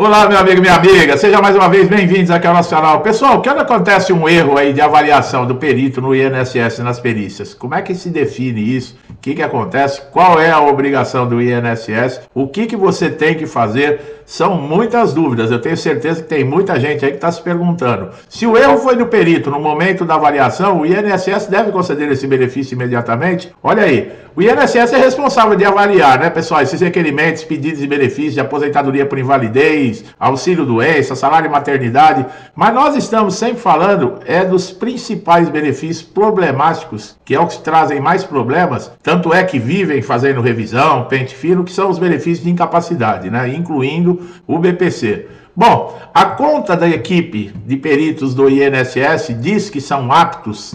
Olá, meu amigo e minha amiga, sejam mais uma vez bem-vindos aqui ao nosso canal. Pessoal, quando acontece um erro aí de avaliação do perito no INSS nas perícias, como é que se define isso? O que acontece? Qual é a obrigação do INSS? O que você tem que fazer? São muitas dúvidas, eu tenho certeza que tem muita gente aí que está se perguntando. Se o erro foi do perito no momento da avaliação, o INSS deve conceder esse benefício imediatamente? Olha aí, o INSS é responsável de avaliar, né, pessoal, esses requerimentos, pedidos de benefício de aposentadoria por invalidez, auxílio-doença, salário e maternidade, mas nós estamos sempre falando dos principais benefícios problemáticos, que é o que trazem mais problemas, tanto é que vivem fazendo revisão, pente fino, que são os benefícios de incapacidade, né, incluindo o BPC. Bom, a conta da equipe de peritos do INSS diz que são aptos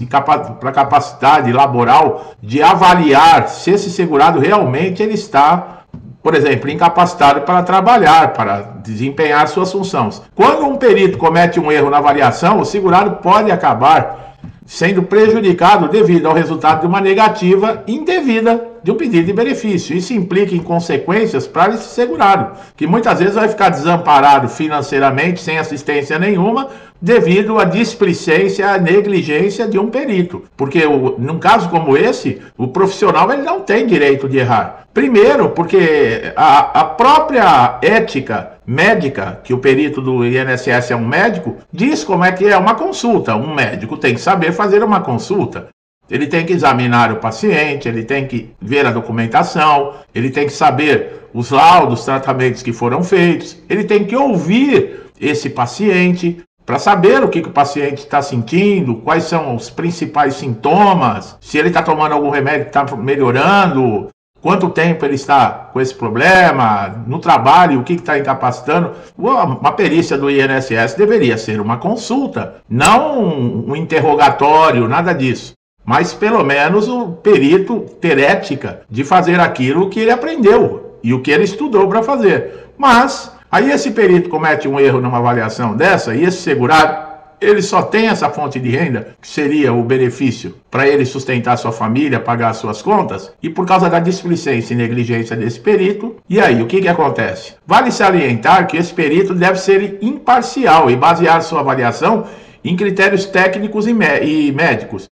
para capacidade laboral de avaliar se esse segurado realmente ele está, por exemplo, incapacitado para trabalhar, para desempenhar suas funções. Quando um perito comete um erro na avaliação, o segurado pode acabar sendo prejudicado devido ao resultado de uma negativa indevida de um pedido de benefício. Isso implica em consequências para esse segurado, que muitas vezes vai ficar desamparado financeiramente, sem assistência nenhuma, devido à displicência, à negligência de um perito. Porque num caso como esse, o profissional ele não tem direito de errar. Primeiro, porque a própria ética médica, que o perito do INSS é um médico, diz como é que é uma consulta. Um médico tem que saber fazer uma consulta. Ele tem que examinar o paciente, ele tem que ver a documentação, ele tem que saber os laudos, tratamentos que foram feitos, ele tem que ouvir esse paciente para saber o que o paciente está sentindo, quais são os principais sintomas, se ele está tomando algum remédio que está melhorando, quanto tempo ele está com esse problema, no trabalho, o que está incapacitando. Uma perícia do INSS deveria ser uma consulta, não um interrogatório, nada disso. Mas pelo menos o perito ter ética de fazer aquilo que ele aprendeu e o que ele estudou para fazer. Mas aí esse perito comete um erro numa avaliação dessa e esse segurado, ele só tem essa fonte de renda, que seria o benefício para ele sustentar sua família, pagar suas contas, e por causa da displicência e negligência desse perito, e aí, o que acontece? Vale salientar que esse perito deve ser imparcial e basear sua avaliação em critérios técnicos e médicos.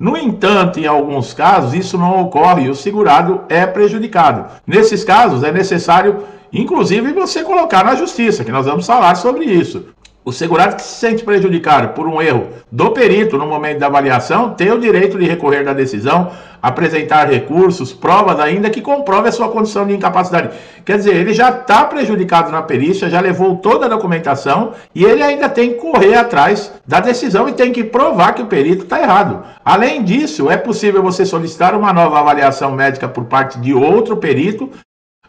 No entanto, em alguns casos, isso não ocorre e o segurado é prejudicado. Nesses casos, é necessário, inclusive, você colocar na justiça, que nós vamos falar sobre isso. O segurado que se sente prejudicado por um erro do perito no momento da avaliação tem o direito de recorrer da decisão, apresentar recursos, provas ainda que comprovem a sua condição de incapacidade. Quer dizer, ele já está prejudicado na perícia, já levou toda a documentação e ele ainda tem que correr atrás da decisão e tem que provar que o perito está errado. Além disso, é possível você solicitar uma nova avaliação médica por parte de outro perito,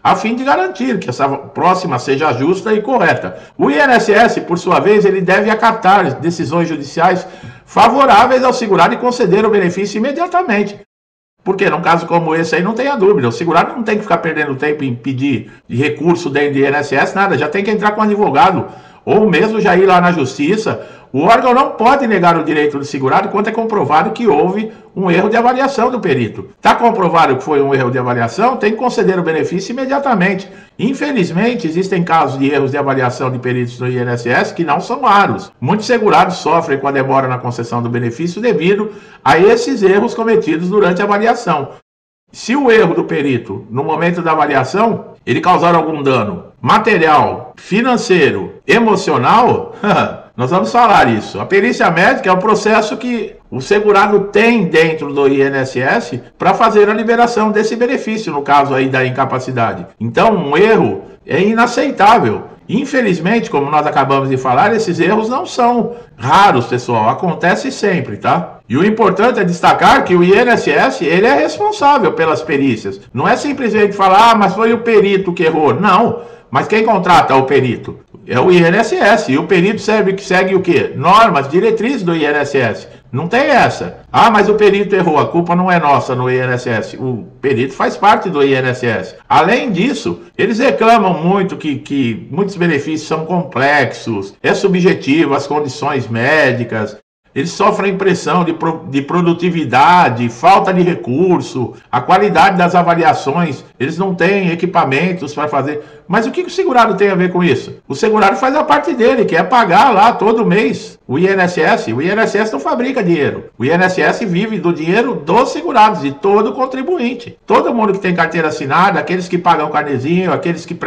a fim de garantir que essa próxima seja justa e correta. O INSS, por sua vez, ele deve acatar decisões judiciais favoráveis ao segurado e conceder o benefício imediatamente. Porque num caso como esse aí, não tenha dúvida, o segurado não tem que ficar perdendo tempo em pedir de recurso dentro do INSS, nada, já tem que entrar com um advogado, ou mesmo já ir lá na justiça. O órgão não pode negar o direito do segurado quando é comprovado que houve um erro de avaliação do perito. Está comprovado que foi um erro de avaliação, tem que conceder o benefício imediatamente. Infelizmente, existem casos de erros de avaliação de peritos do INSS que não são raros. Muitos segurados sofrem com a demora na concessão do benefício devido a esses erros cometidos durante a avaliação. Se o erro do perito, no momento da avaliação, ele causar algum dano material, financeiro, emocional, nós vamos falar isso. A perícia médica é um processo que o segurado tem dentro do INSS para fazer a liberação desse benefício, no caso aí da incapacidade. Então, um erro é inaceitável. Infelizmente, como nós acabamos de falar, esses erros não são raros, pessoal. Acontece sempre, tá? E o importante é destacar que o INSS, ele é responsável pelas perícias. Não é simplesmente falar, mas foi o perito que errou. Não. Mas quem contrata o perito? É o INSS. E o perito segue o quê? Normas, diretrizes do INSS. Não tem essa. Ah, mas o perito errou. A culpa não é nossa no INSS. O perito faz parte do INSS. Além disso, eles reclamam muito que muitos benefícios são complexos, é subjetivo, as condições médicas. eles sofrem pressão de produtividade, falta de recurso, a qualidade das avaliações, eles não têm equipamentos para fazer. Mas o que o segurado tem a ver com isso? O segurado faz a parte dele, que é pagar lá todo mês o INSS. O INSS não fabrica dinheiro. O INSS vive do dinheiro dos segurados, de todo contribuinte. Todo mundo que tem carteira assinada, aqueles que pagam carnezinho, aqueles que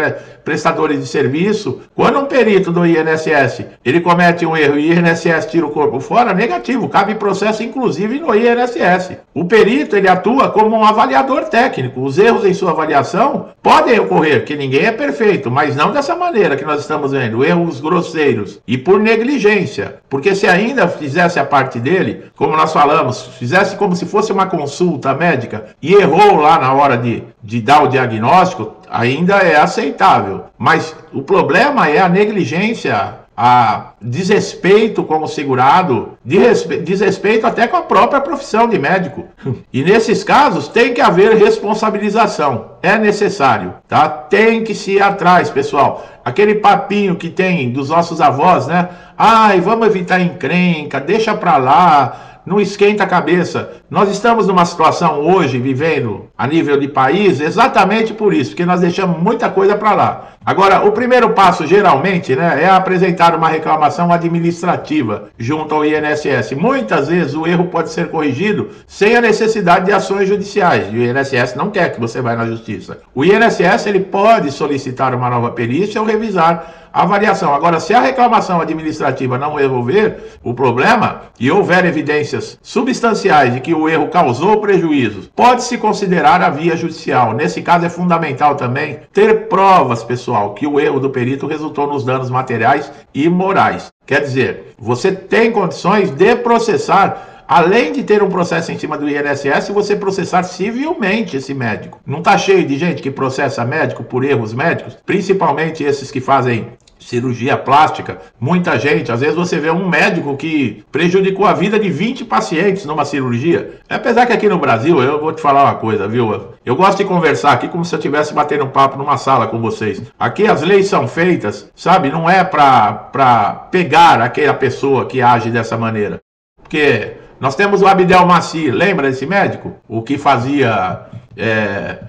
prestadores de serviço. Quando um perito do INSS ele comete um erro e o INSS tira o corpo fora, negativo, cabe processo inclusive no INSS. O perito ele atua como um avaliador técnico. Os erros em sua avaliação podem ocorrer, que ninguém é perfeito, mas não dessa maneira que nós estamos vendo, erros grosseiros e por negligência. Porque se ainda fizesse a parte dele, como nós falamos, fizesse como se fosse uma consulta médica e errou lá na hora de dar o diagnóstico, ainda é aceitável. Mas o problema é a negligência, a desrespeito com o segurado, desrespeito até com a própria profissão de médico. E nesses casos tem que haver responsabilização, é necessário, tá? Tem que se ir atrás, pessoal. Aquele papinho que tem dos nossos avós, né? Ai, vamos evitar encrenca, deixa pra lá, não esquenta a cabeça. Nós estamos numa situação hoje, vivendo a nível de país, exatamente por isso, porque nós deixamos muita coisa para lá. Agora, o primeiro passo, geralmente, né, é apresentar uma reclamação administrativa junto ao INSS. Muitas vezes o erro pode ser corrigido sem a necessidade de ações judiciais. E o INSS não quer que você vá na justiça. O INSS ele pode solicitar uma nova perícia ou revisar a avaliação. Agora, se a reclamação administrativa não resolver o problema e houver evidências substanciais de que o erro causou prejuízos, pode-se considerar a via judicial. Nesse caso, é fundamental também ter provas, pessoal, que o erro do perito resultou nos danos materiais e morais. Quer dizer, você tem condições de processar, além de ter um processo em cima do INSS, você processar civilmente esse médico. Não está cheio de gente que processa médico por erros médicos, principalmente esses que fazem cirurgia plástica. Muita gente, às vezes você vê um médico que prejudicou a vida de 20 pacientes numa cirurgia. Apesar que aqui no Brasil, eu vou te falar uma coisa, viu? Eu gosto de conversar aqui como se eu estivesse batendo um papo numa sala com vocês. Aqui as leis são feitas, sabe? Não é para pegar aquela pessoa que age dessa maneira. Porque nós temos o Abdel Maci, lembra desse médico? O que fazia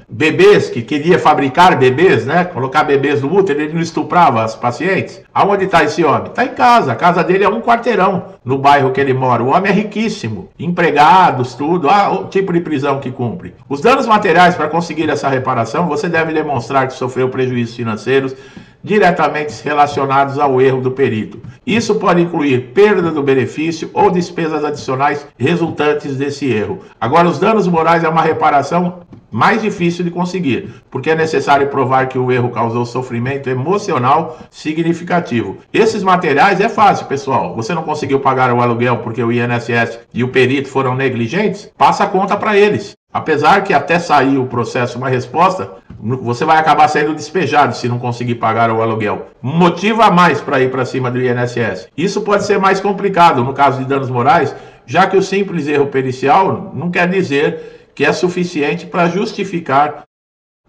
bebês, que queria fabricar bebês, né? Colocar bebês no útero, ele não estuprava as pacientes. Aonde está esse homem? Está em casa. A casa dele é um quarteirão no bairro que ele mora. O homem é riquíssimo, empregados, tudo. O tipo de prisão que cumpre. Os danos materiais para conseguir essa reparação, você deve demonstrar que sofreu prejuízos financeiros diretamente relacionados ao erro do perito. Isso pode incluir perda do benefício ou despesas adicionais resultantes desse erro. Agora, os danos morais é uma reparação mais difícil de conseguir, porque é necessário provar que o erro causou sofrimento emocional significativo. Esses materiais é fácil, pessoal. Você não conseguiu pagar o aluguel porque o INSS e o perito foram negligentes? Passa a conta para eles. Apesar que até sair o processo uma resposta, você vai acabar sendo despejado se não conseguir pagar o aluguel. Motivo a mais para ir para cima do INSS. Isso pode ser mais complicado no caso de danos morais, já que o simples erro pericial não quer dizer que é suficiente para justificar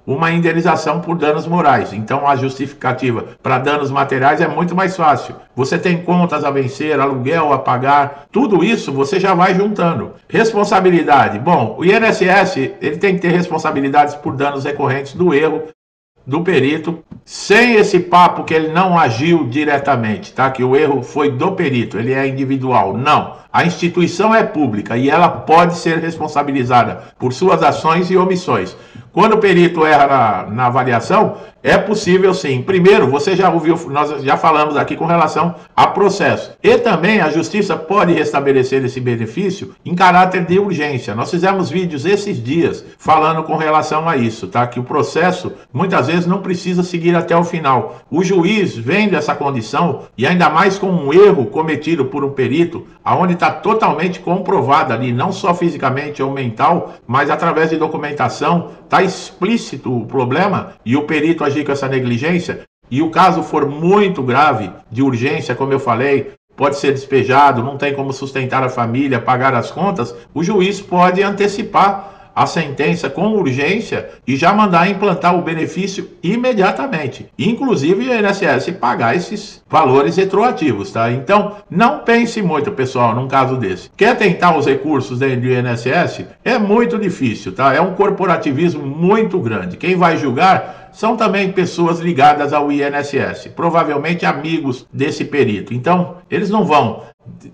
uma indenização por danos morais. Então a justificativa para danos materiais é muito mais fácil. Você tem contas a vencer, aluguel a pagar, tudo isso você já vai juntando. Responsabilidade. Bom, o INSS ele tem que ter responsabilidades por danos recorrentes do erro do perito, sem esse papo que ele não agiu diretamente, tá? Que o erro foi do perito, ele é individual. Não. A instituição é pública e ela pode ser responsabilizada por suas ações e omissões. Quando o perito erra na avaliação, é possível sim. Primeiro, você já ouviu, nós já falamos aqui com relação a processo. E também a justiça pode restabelecer esse benefício em caráter de urgência. Nós fizemos vídeos esses dias falando com relação a isso, tá? Que o processo muitas vezes não precisa seguir até o final. O juiz, vendo essa condição, e ainda mais com um erro cometido por um perito, aonde está totalmente comprovado ali, não só fisicamente ou mental, mas através de documentação, está explícito o problema e o perito agir com essa negligência, e o caso for muito grave, de urgência, como eu falei, pode ser despejado, não tem como sustentar a família, pagar as contas, o juiz pode antecipar a sentença com urgência e já mandar implantar o benefício imediatamente. Inclusive o INSS pagar esses valores retroativos, tá? Então, não pense muito, pessoal, num caso desse. Quer tentar os recursos dentro do INSS? É muito difícil, tá? É um corporativismo muito grande. Quem vai julgar são também pessoas ligadas ao INSS, provavelmente amigos desse perito. Então, eles não vão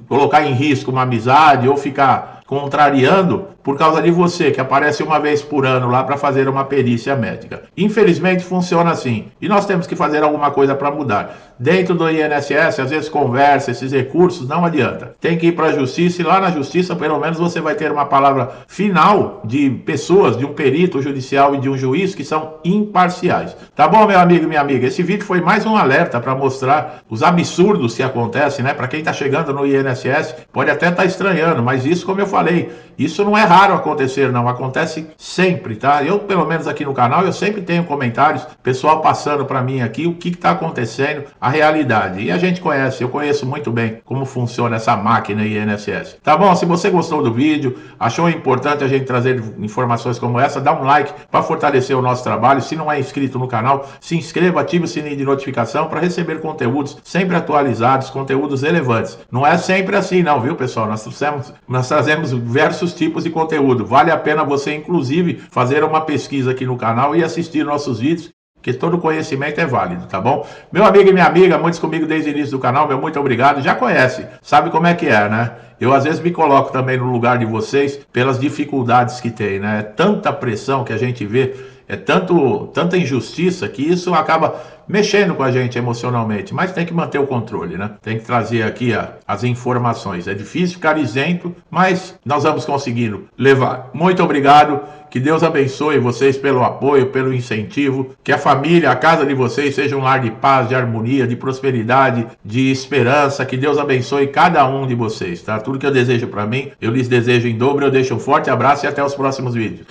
colocar em risco uma amizade ou ficar contrariando por causa de você, que aparece uma vez por ano lá para fazer uma perícia médica. Infelizmente funciona assim, e nós temos que fazer alguma coisa para mudar. Dentro do INSS, às vezes conversa, esses recursos, não adianta. Tem que ir para a justiça, e lá na justiça, pelo menos, você vai ter uma palavra final de pessoas, de um perito judicial e de um juiz que são imparciais. Tá bom, meu amigo e minha amiga? Esse vídeo foi mais um alerta para mostrar os absurdos que acontecem, né? Para quem está chegando no INSS, pode até estar estranhando, mas isso, como eu falei, isso não é raro acontecer, não. Acontece sempre, tá? Eu, pelo menos aqui no canal, eu sempre tenho comentários, pessoal passando para mim aqui o que está acontecendo, a realidade. E a gente conhece, eu conheço muito bem como funciona essa máquina INSS. Tá bom? Se você gostou do vídeo, achou importante a gente trazer informações como essa, dá um like para fortalecer o nosso trabalho. Se não é inscrito no canal, se inscreva, ative o sininho de notificação para receber conteúdos sempre atualizados, conteúdos relevantes. Não é sempre assim não, viu, pessoal? Nós trazemos diversos tipos de conteúdo. Vale a pena você, inclusive, fazer uma pesquisa aqui no canal e assistir nossos vídeos, que todo conhecimento é válido, tá bom? Meu amigo e minha amiga, muitos comigo desde o início do canal, meu muito obrigado. Já conhece, sabe como é que é, né? Eu às vezes me coloco também no lugar de vocês pelas dificuldades que tem, né? É tanta pressão que a gente vê, é tanta injustiça que isso acaba mexendo com a gente emocionalmente, mas tem que manter o controle, né? Tem que trazer aqui as informações. É difícil ficar isento, mas nós vamos conseguindo levar. Muito obrigado, que Deus abençoe vocês pelo apoio, pelo incentivo, que a família, a casa de vocês seja um lar de paz, de harmonia, de prosperidade, de esperança, que Deus abençoe cada um de vocês, tá? Tudo que eu desejo para mim, eu lhes desejo em dobro. Eu deixo um forte abraço e até os próximos vídeos.